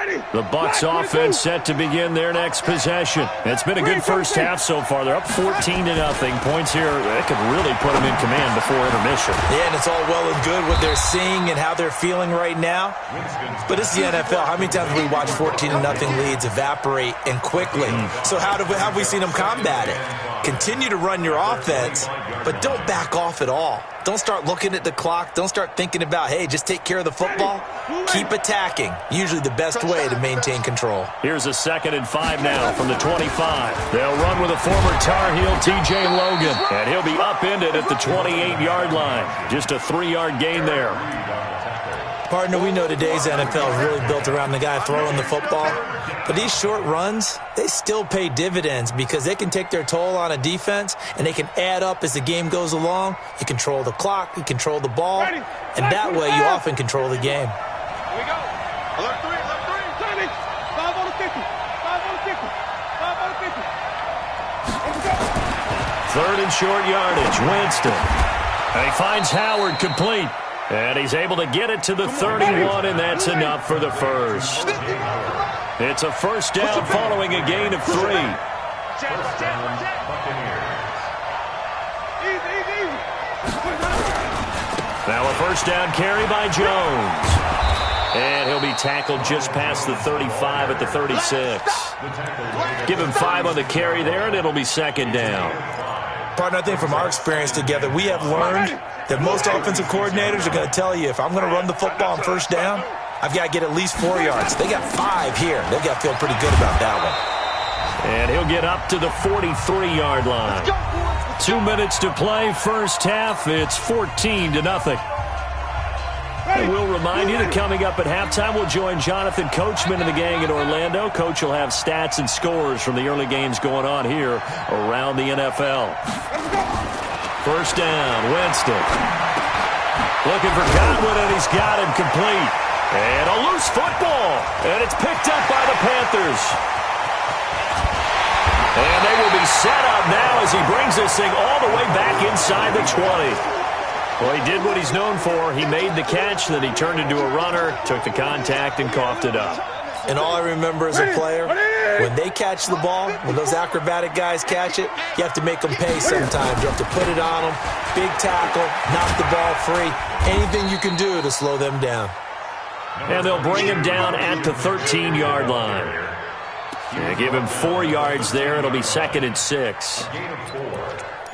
The Bucs offense set to begin their next possession. It's been a good first half so far. They're up 14-0. Points here that could really put them in command before intermission. Yeah, and it's all well and good what they're seeing and how they're feeling right now. But it's the NFL. How many times have we watched 14-0 leads evaporate and quickly? So how have we seen them combat it? Continue to run your offense, but don't back off at all. Don't start looking at the clock. Don't start thinking about, hey, just take care of the football. Keep attacking. Usually the best way to maintain control. Here's a 2nd and 5 now from the 25. They'll run with a former Tar Heel, T.J. Logan, and he'll be upended at the 28-yard line. Just a 3-yard gain there. Partner, we know today's NFL is really built around the guy throwing the football. But these short runs, they still pay dividends because they can take their toll on a defense, and they can add up as the game goes along. You control the clock, you control the ball, and that way you often control the game. Here we go. Alert 3, alert 3. 5 on the 50. 5 on the 50. 5 on the 50. Let's go. 3rd and short yardage, Winston. And he finds Howard complete. And he's able to get it to the 31, and that's enough for the first. It's a first down following a gain of 3. Now a first down carry by Jones. And he'll be tackled just past the 35 at the 36. Give him 5 on the carry there, and it'll be 2nd down. Partner, I think from our experience together, we have learned that most offensive coordinators are going to tell you, if I'm going to run the football on first down, I've got to get at least 4 yards. They got 5 here. They've got to feel pretty good about that one. And he'll get up to the 43-yard line. 2 minutes to play, first half. It's 14-0. And we'll remind you that coming up at halftime, we'll join Jonathan Coachman and the gang in Orlando. Coach will have stats and scores from the early games going on here around the NFL. First down, Winston. Looking for Godwin, and he's got him complete. And a loose football, and it's picked up by the Panthers. And they will be set up now as he brings this thing all the way back inside the 20. Well, he did what he's known for. He made the catch, then he turned into a runner, took the contact, and coughed it up. And all I remember as a player, when they catch the ball, when those acrobatic guys catch it, you have to make them pay sometimes. You have to put it on them, big tackle, knock the ball free, anything you can do to slow them down. And they'll bring him down at the 13-yard line. Yeah, give him 4 yards there. It'll be 2nd and 6. Gain of 4.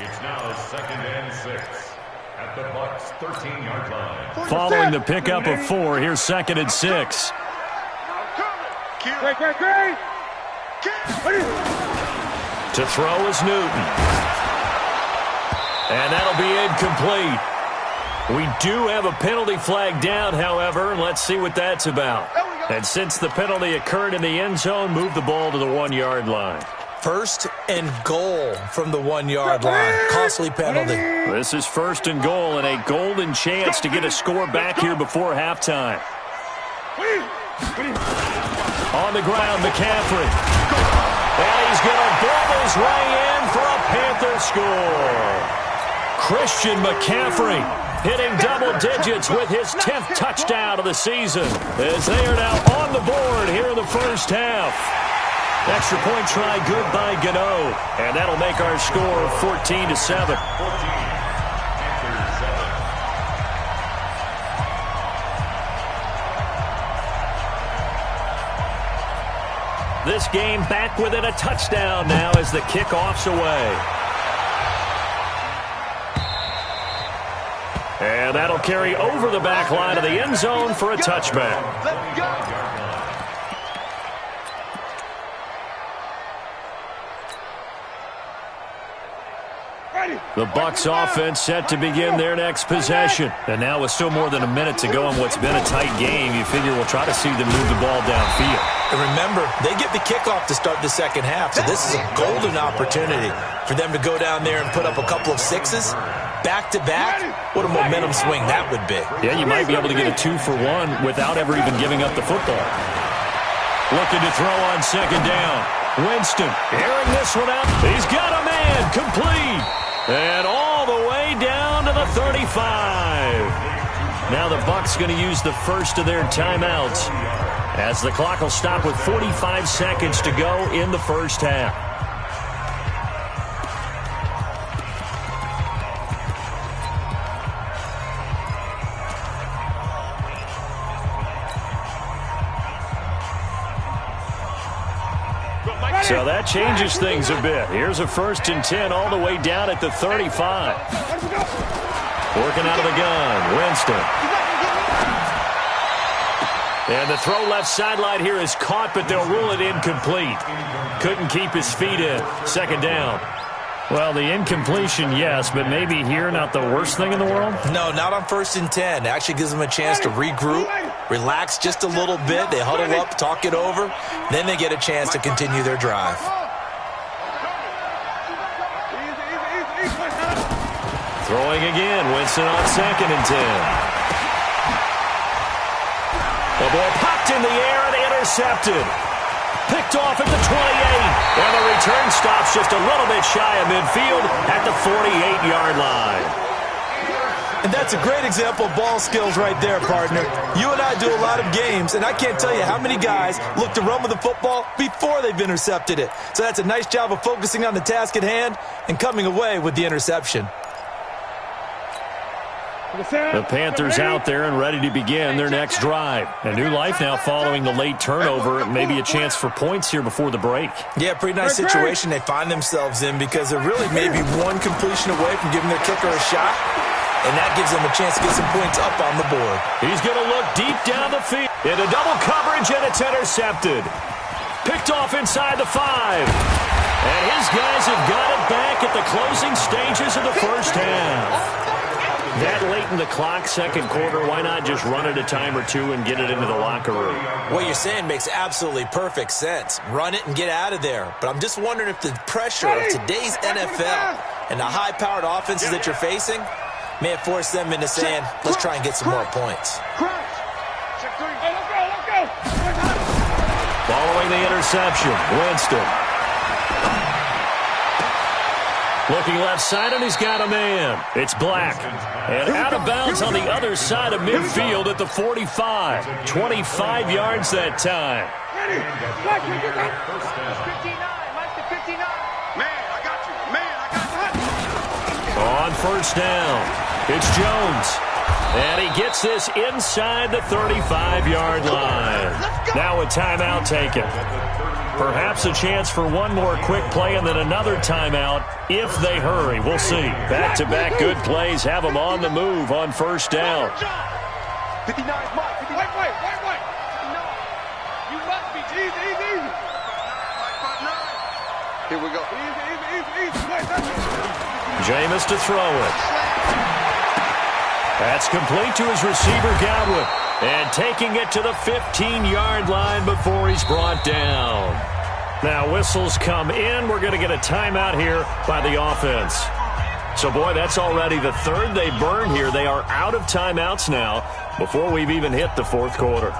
It's now 2nd and 6 at the Bucs 13-yard line. Following the pickup of 4, here's 2nd and 6. Great. To throw is Newton. And that'll be incomplete. We do have a penalty flag down, however, and let's see what that's about. And since the penalty occurred in the end zone, move the ball to the 1-yard line. 1st and goal from the 1-yard line. Costly penalty. This is 1st and goal, and a golden chance to get a score back here before halftime. On the ground, McCaffrey. And he's going to ball his way in for a Panther score. Christian McCaffrey hitting double digits with his 10th touchdown of the season, as they are now on the board here in the first half. Extra point try good by Gano, and that'll make our score 14-7. This game back within a touchdown now as the kickoff's away. And that'll carry over the back line of the end zone for a touchback. Let's go. The Bucs offense set to begin their next possession. And now with still more than a minute to go in what's been a tight game, you figure we'll try to see them move the ball downfield. And remember, they get the kickoff to start the second half, so this is a golden opportunity for them to go down there and put up a couple of 6s. Back-to-back, what a momentum swing that would be. Yeah, you might be able to get a 2-for-1 without ever even giving up the football. Looking to throw on second down. Winston airing this one out. He's got a man complete. And all the way down to the 35. Now the Bucs going to use the first of their timeouts. as the clock will stop with 45 seconds to go in the first half. So that changes things a bit. Here's a 1st and 10 all the way down at the 35. Working out of the gun, Winston. And the throw left sideline here is caught, but they'll rule it incomplete. Couldn't keep his feet in. 2nd down. Well, the incompletion, yes, but maybe here not the worst thing in the world? No, not on 1st and 10. It actually gives them a chance to regroup, relax just a little bit. They huddle up, talk it over. Then they get a chance to continue their drive. Throwing again, Winston on 2nd and 10. The ball popped in the air and intercepted. Picked off at the 28. And the return stops just a little bit shy of midfield at the 48-yard line. And that's a great example of ball skills right there, partner. You and I do a lot of games, and I can't tell you how many guys look to run with the football before they've intercepted it. So that's a nice job of focusing on the task at hand and coming away with the interception. The Panthers out there and ready to begin their next drive. A new life now following the late turnover. Maybe a chance for points here before the break. Yeah, pretty nice situation they find themselves in because they're really maybe one completion away from giving their kicker a shot. And that gives them a chance to get some points up on the board. He's going to look deep down the field. Into double coverage, and it's intercepted. Picked off inside the 5. And his guys have got it back at the closing stages of the first half. That late in the clock, 2nd quarter, why not just run it a time or two and get it into the locker room? What you're saying makes absolutely perfect sense. Run it and get out of there. But I'm just wondering if the pressure of today's NFL and the high-powered offenses that you're facing may have forced them into saying, let's try and get some more points. Following the interception, Winston. Looking left side, and he's got a man. It's Black. And out of bounds on the other side of midfield at the 45. 25 yards that time. On 1st down, it's Jones. And he gets this inside the 35-yard line. Now a timeout taken. Perhaps a chance for one more quick play and then another timeout if they hurry. We'll see. Back-to-back good plays have them on the move on 1st down. 59, Mike. 59. Wait. 59. You must be easy. Here we go. Easy. Jameis to throw it. That's complete to his receiver, Godwin. And taking it to the 15-yard line before he's brought down. Now whistles come in. We're going to get a timeout here by the offense. So, boy, that's already the 3rd they burned here. They are out of timeouts now before we've even hit the 4th quarter.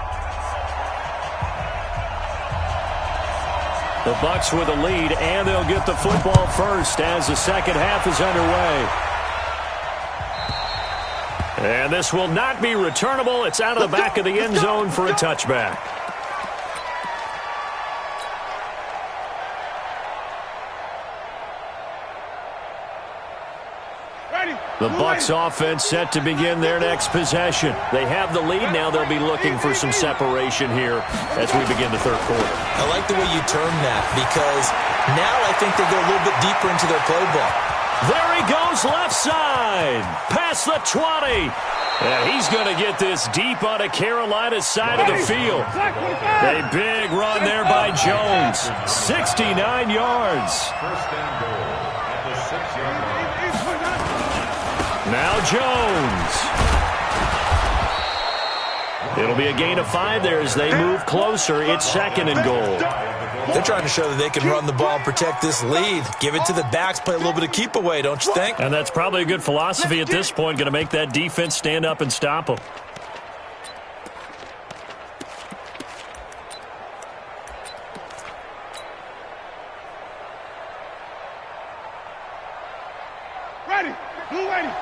The Bucs with a lead, and they'll get the football first as the second half is underway. And this will not be returnable. It's out of the back of the end zone for a touchback. The Bucs offense set to begin their next possession. They have the lead. Now they'll be looking for some separation here as we begin the 3rd quarter. I like the way you term that because now I think they go a little bit deeper into their playbook. There he goes left side. Past the 20. And he's going to get this deep on a Carolina side of the field. A big run there by Jones. 69 yards. Now Jones. It'll be a gain of 5 there as they move closer. It's 2nd and goal. They're trying to show that they can run the ball and protect this lead. Give it to the backs, play a little bit of keep away, don't you think? And that's probably a good philosophy at this point, going to make that defense stand up and stop them. Ready. Blue ready.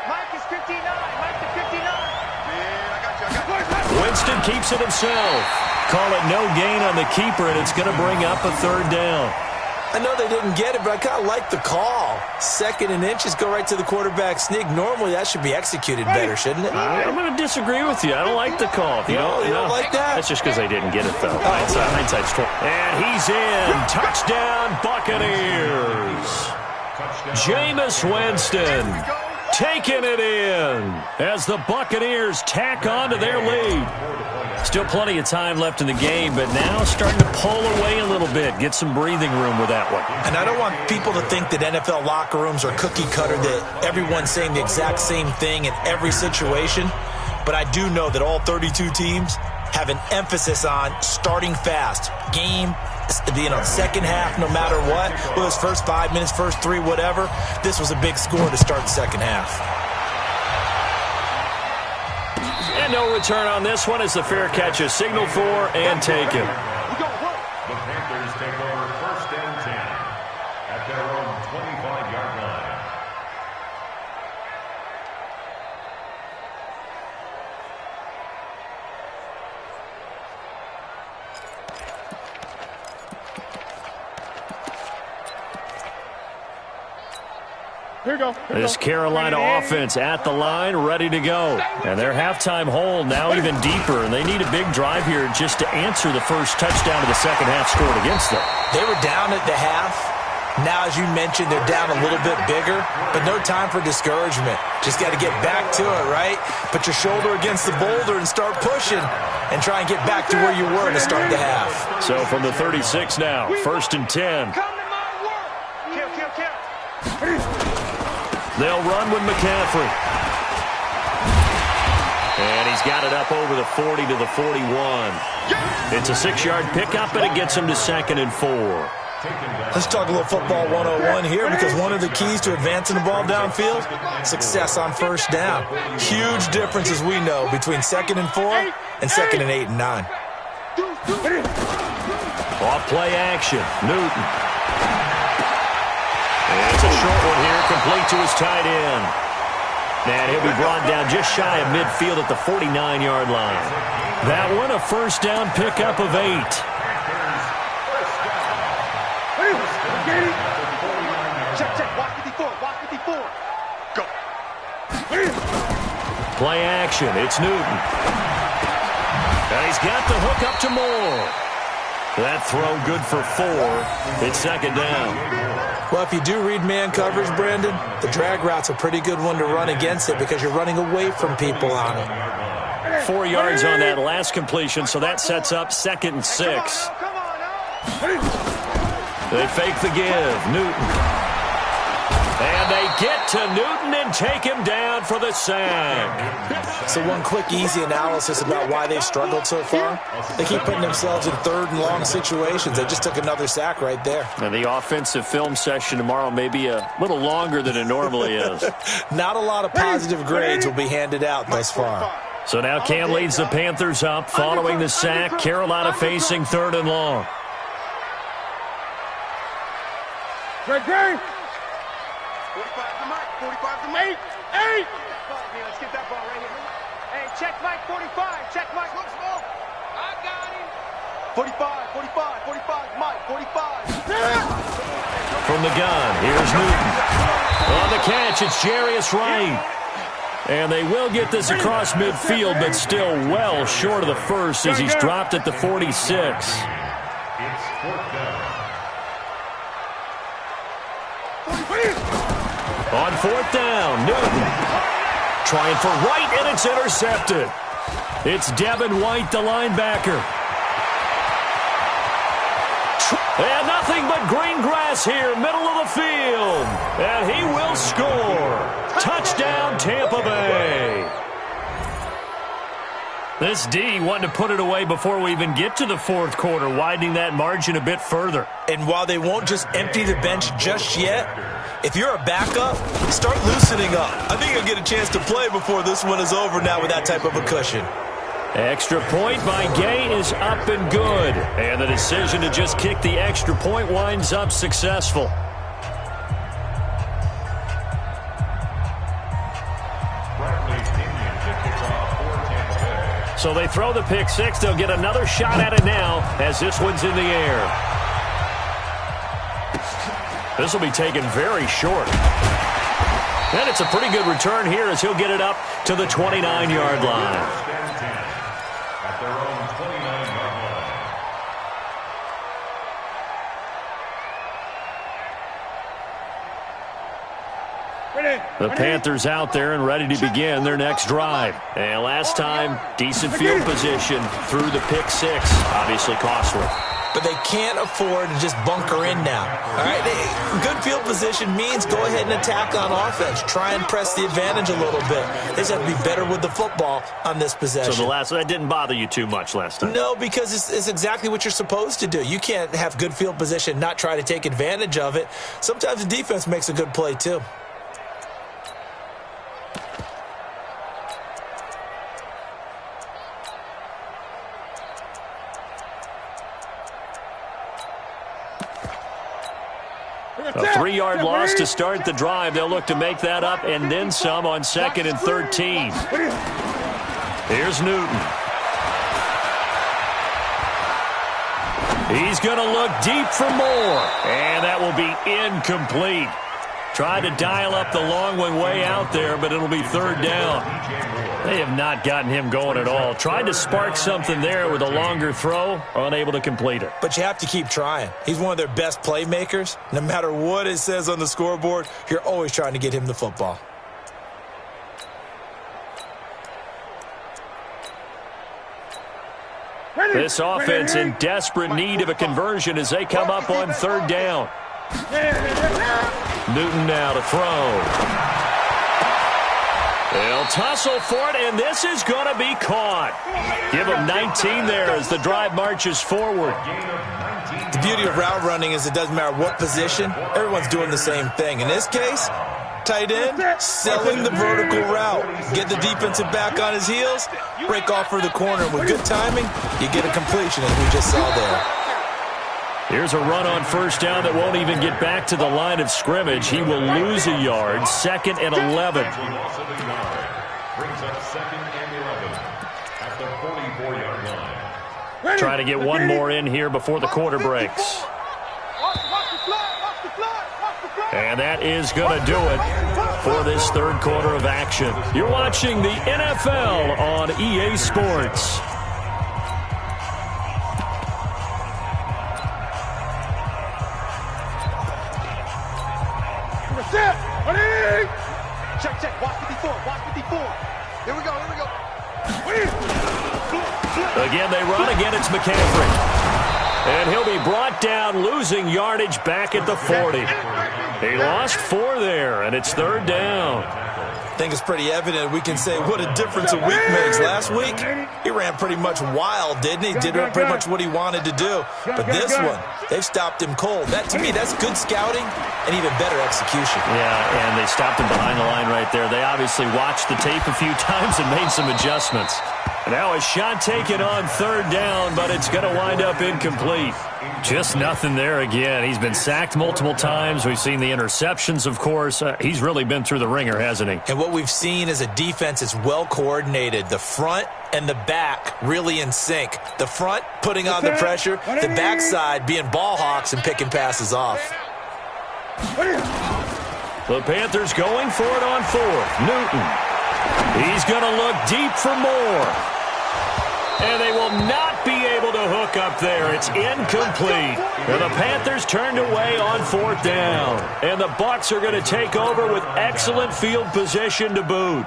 Mike is 59. Mike to 59. Man, I got you. Winston keeps it himself. Call it no gain on the keeper, and it's going to bring up a third down. I know they didn't get it, but I kind of like the call. 2nd and inches, go right to the quarterback sneak. Normally, that should be exexecuted better, shouldn't it? I'm going to disagree with you. I don't like the call. You don't like that? That's just because they didn't get it, though. Hindsight's 20. And he's in. Touchdown, Buccaneers. Jameis Winston taking it in as the Buccaneers tack on to their lead. Still plenty of time left in the game, but now starting to pull away a little bit. Get some breathing room with that one. And I don't want people to think that NFL locker rooms are cookie cutter, that everyone's saying the exact same thing in every situation. But I do know that all 32 teams have an emphasis on starting fast. Game, second half, no matter what. Well, it's first 5 minutes, first 3, whatever. This was a big score to start the second half. And no return on this one as the fair catch is signaled for and taken. The Panthers take over 1st and 10 at their own 25-yard line. Here we go. This Carolina offense at the line, ready to go. And their halftime hole now even deeper, and they need a big drive here just to answer the first touchdown of the second half scored against them. They were down at the half. Now, as you mentioned, they're down a little bit bigger, but no time for discouragement. Just got to get back to it, right? Put your shoulder against the boulder and start pushing and try and get back to where you were to start the half. So from the 36 now, 1st and 10. They'll run with McCaffrey. And he's got it up over the 40 to the 41. It's a 6-yard pickup, and it gets him to 2nd and 4. Let's talk a little football 101 here, because one of the keys to advancing the ball downfield, success on first down. Huge difference, as we know, between 2nd and 4 and 2nd and 8 and 9. Off play action. Newton. It's a short one here, complete to his tight end. And he'll be brought down just shy of midfield at the 49-yard line. That one, a first down pickup of 8. Check. Watch 54. Go. Play action. It's Newton. And he's got the hook up to Moore. That throw good for 4. It's 2nd down. Well, if you do read man coverage, Brandon, the drag route's a pretty good one to run against it because you're running away from people on it. 4 yards on that last completion, so that sets up 2nd and 6. They fake the give. Newton. And they get to Newton and take him down for the sack. So one quick, easy analysis about why they've struggled so far. They keep putting themselves in 3rd and long situations. They just took another sack right there. And the offensive film session tomorrow may be a little longer than it normally is. Not a lot of positive grades will be handed out thus far. So now Cam leads the Panthers up following the sack. Carolina facing 3rd and long. Great. 45 to Mike. 45 to Mike. 8. Let's get that ball right here. Hey, check Mike 45. Check Mike. Look small. I got him. 45. Mike, 45. From the gun, here's Newton. On the catch, it's Jarius Wright. And they will get this across midfield, but still well short of the first as he's dropped at the 46. It's 4th down. On 4th down, Newton trying for Wright, and it's intercepted. It's Devin White, the linebacker. And nothing but green grass here, middle of the field. And he will score. Touchdown, Tampa Bay. This D wanting to put it away before we even get to the 4th quarter, widening that margin a bit further. And while they won't just empty the bench just yet, if you're a backup, start loosening up. I think you'll get a chance to play before this one is over now with that type of a cushion. Extra point by Gay is up and good. And the decision to just kick the extra point winds up successful. So they throw the pick six. They'll get another shot at it now as this one's in the air. This will be taken very short. And it's a pretty good return here as he'll get it up to the 29-yard line. At their own 29-yard line. The Panthers out there and ready to begin their next drive. And last time, decent field position through the pick six. Obviously costly. But they can't afford to just bunker in now. All right, good field position means go ahead and attack on offense. Try and press the advantage a little bit. They just have to be better with the football on this possession. So that didn't bother you too much last time? No, because it's exactly what you're supposed to do. You can't have good field position, not try to take advantage of it. Sometimes the defense makes a good play too. A 3-yard loss to start the drive. They'll look to make that up and then some on 2nd and 13. Here's Newton. He's going to look deep for more. And that will be incomplete. Tried to dial up the long one way out there, but it'll be 3rd down. They have not gotten him going at all. Tried to spark something there with a longer throw, unable to complete it. But you have to keep trying. He's one of their best playmakers. No matter what it says on the scoreboard, you're always trying to get him the football. This offense in desperate need of a conversion as they come up on 3rd down. Newton now to throw. They'll tussle for it, and this is going to be caught. Give them 19 there as the drive marches forward. The beauty of route running is it doesn't matter what position. Everyone's doing the same thing. In this case, tight end, selling the vertical route. Get the defensive back on his heels, break off for the corner. With good timing, you get a completion, as we just saw there. Here's a run on 1st down that won't even get back to the line of scrimmage. He will lose a yard. 2nd and 11. Brings up 2nd and 11 at the 44-yard line. Trying to get one more in here before the quarter breaks. And that is going to do it for this 3rd quarter of action. You're watching the NFL on EA Sports. Check. Watch 54. Here we go. Again, they run. Again, it's McCaffrey. And he'll be brought down, losing yardage back at the 40. He lost 4 there, and it's 3rd down. I think it's pretty evident. We can say what a difference a week makes. Last week, he ran pretty much wild, didn't he? Did pretty much what he wanted to do. But this one, they've stopped him cold. That, to me, that's good scouting and even better execution. Yeah, and they stopped him behind the line right there. They obviously watched the tape a few times and made some adjustments. Now a shot taken on 3rd down, but it's going to wind up incomplete. Just nothing there again. He's been sacked multiple times. We've seen the interceptions, of course. He's really been through the ringer, hasn't he? And what we've seen is a defense that's well coordinated. The front and the back really in sync. The front putting on the pressure, the backside being ball hawks and picking passes off. The Panthers going for it on 4th. Newton. He's going to look deep for more. And they will not be able to hook up there. It's incomplete. And the Panthers turned away on 4th down. And the Bucs are going to take over with excellent field position to boot.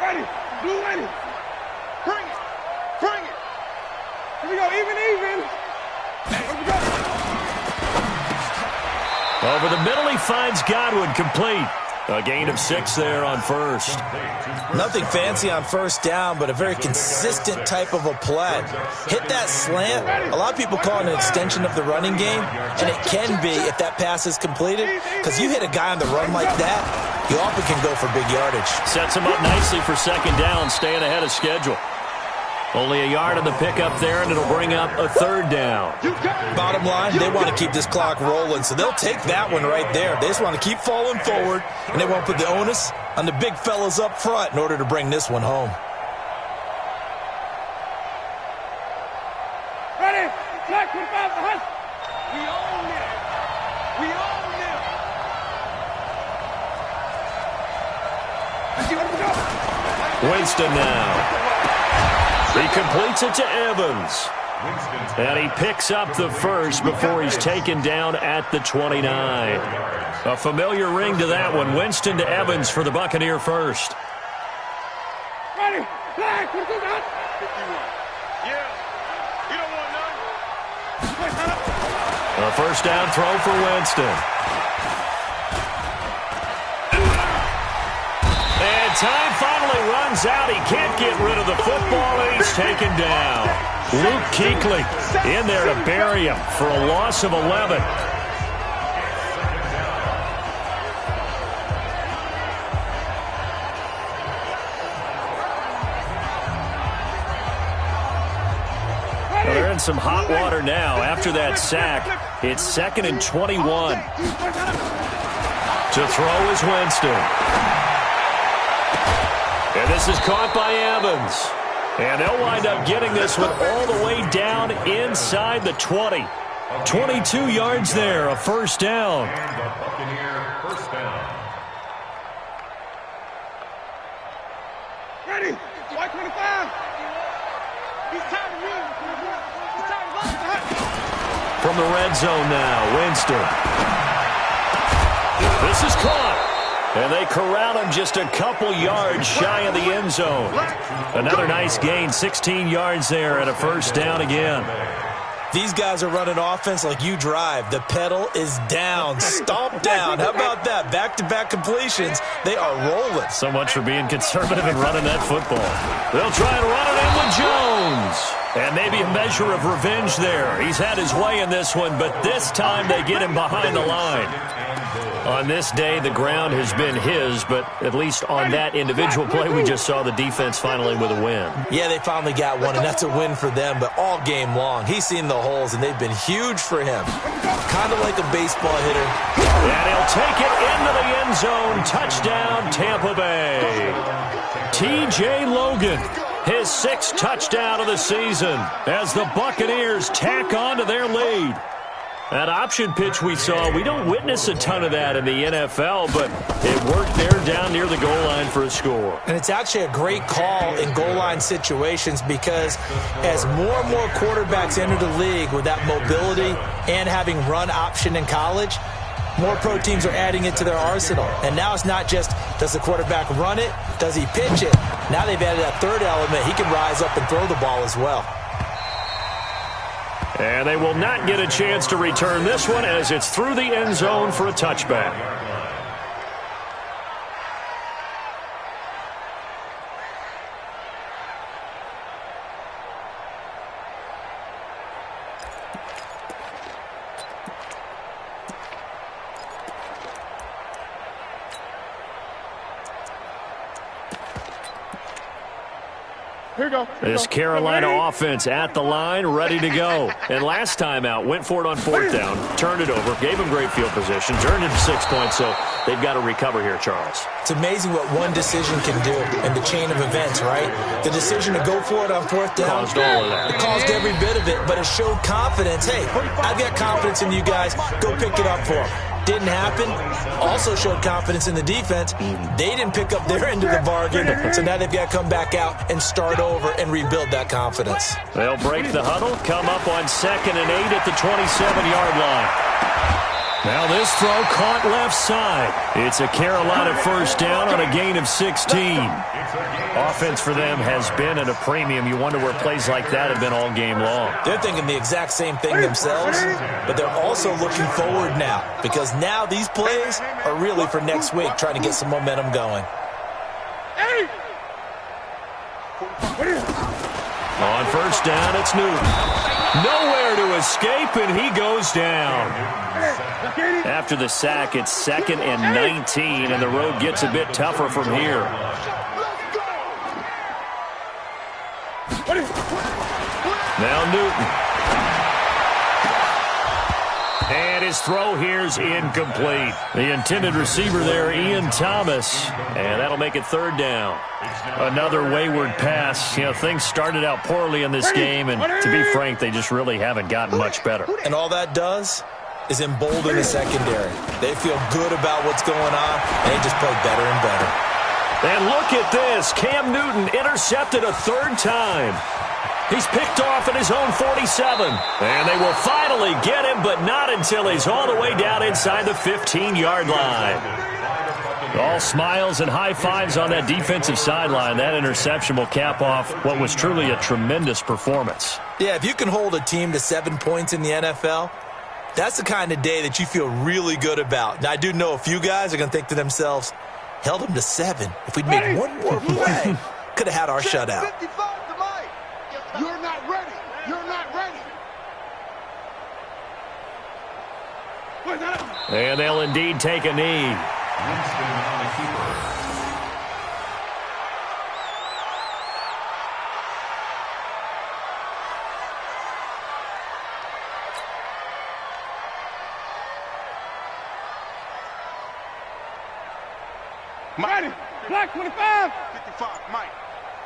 Ready. Blue ready. Bring it. Here we go. Even. Here we go. Over the middle, he finds Godwin, complete. A gain of 6 there on 1st. Nothing fancy on 1st down, but a very consistent type of a play. Hit that slant. A lot of people call it an extension of the running game, and it can be if that pass is completed, because you hit a guy on the run like that, you often can go for big yardage. Sets him up nicely for 2nd down, staying ahead of schedule. Only a yard on the pickup there, and it'll bring up a third down. Bottom line, they want to keep this clock rolling, so they'll take that one right there. They just want to keep falling forward, and they won't put the onus on the big fellas up front in order to bring this one home. Ready? Flag 25, the hunt. We own it. We own it. Let's see what we go. Winston now. He completes it to Evans. And he picks up the first before he's taken down at the 29. A familiar ring to that one. Winston to Evans for the Buccaneer first. Ready? Flag 52, the hunt. 51. Yeah. You don't want none. A first down throw for Winston. And time finally runs out. He can't get rid of the football, and he's taken down. Luke Kuechly in there to bury him for a loss of 11. Well, they're in some hot water now. After that sack, it's 2nd and 21. To throw is Winston. And this is caught by Evans. And they'll wind up getting this one all the way down inside the 20. 22 yards there, a first down. And the Buccaneer first down. Ready? White 25. He's tired of me. He's tired of us. From the red zone now, Winston. This is caught. And they corral him just a couple yards shy of the end zone. Another nice gain, 16 yards there, and a first down again. These guys are running offense like you drive. The pedal is down, stomp down. How about that? Back-to-back completions. They are rolling. So much for being conservative and running that football. They'll try and run it in with Jones. And maybe a measure of revenge there. He's had his way in this one, but this time they get him behind the line. On this day, the ground has been his, but at least on that individual play, we just saw the defense finally with a win. Yeah, they finally got one, and that's a win for them, but all game long, he's seen the holes, and they've been huge for him. Kind of like a baseball hitter. And he'll take it into the end zone. Touchdown, Tampa Bay. T.J. Logan, his 6th touchdown of the season as the Buccaneers tack on to their lead. That option pitch we saw, we don't witness a ton of that in the NFL, but it worked there down near the goal line for a score. And it's actually a great call in goal line situations because as more and more quarterbacks enter the league with that mobility and having run option in college, more pro teams are adding it to their arsenal. And now it's not just, does the quarterback run it? Does he pitch it? Now they've added that third element. He can rise up and throw the ball as well. And they will not get a chance to return this one as it's through the end zone for a touchback. This Carolina offense at the line, ready to go. And last time out, went for it on 4th down, turned it over, gave them great field position, turned it to 6 points, so they've got to recover here, Charles. It's amazing what one decision can do in the chain of events, right? The decision to go for it on 4th down. Caused all of that. It caused every bit of it, but it showed confidence. Hey, I've got confidence in you guys. Go pick it up for them. Didn't happen. Also showed confidence in the defense. They didn't pick up their end of the bargain, so now they've got to come back out and start over and rebuild that confidence. They'll break the huddle, come up on 2nd and 8 at the 27-yard line. Now this throw caught left side. It's a Carolina first down on a gain of 16. Offense for them has been at a premium. You wonder where plays like that have been all game long. They're thinking the exact same thing themselves, but they're also looking forward now because now these plays are really for next week, trying to get some momentum going. On first down, it's Newton. Nowhere to escape, and he goes down. After the sack, it's 2nd and 19, and the road gets a bit tougher from here. Now Newton. And his throw here's incomplete. The intended receiver there, Ian Thomas. And that'll make it third down. Another wayward pass. You know, things started out poorly in this game, and to be frank, they just really haven't gotten much better. And all that does is embolden the secondary. They feel good about what's going on, and they just play better and better. And look at this. Cam Newton intercepted a third time. He's picked off at his own 47. And they will finally get him, but not until he's all the way down inside the 15-yard line. All smiles and high fives on that defensive sideline. That interception will cap off what was truly a tremendous performance. Yeah, if you can hold a team to 7 points in the NFL, that's the kind of day that you feel really good about. Now, I do know a few guys are going to think to themselves, held them to 7. If we'd made one more play, could have had our shutout. You're not ready. You're not ready. And they'll indeed take a knee. Winston on the keeper. Mighty. Black 25. 55. Mike.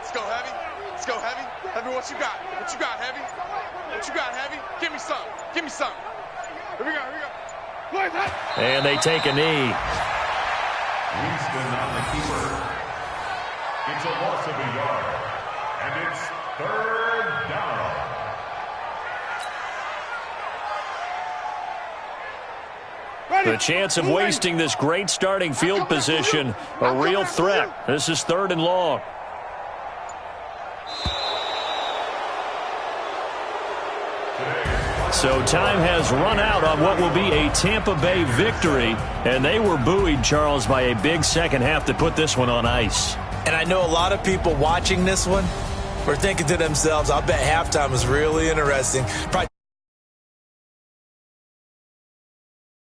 Let's go heavy. Let's go heavy. Heavy, what you got? What you got, heavy? What you got, heavy? Give me some. Give me some. Here we go. Here we go. And they take a knee. Winston on the keeper. It's a loss of a yard. And it's third down. The chance of wasting this great starting field position, a real threat. This is 3rd and long. So time has run out on what will be a Tampa Bay victory, and they were buoyed, Charles, by a big second half to put this one on ice. And I know a lot of people watching this one were thinking to themselves, I'll bet halftime was really interesting. Probably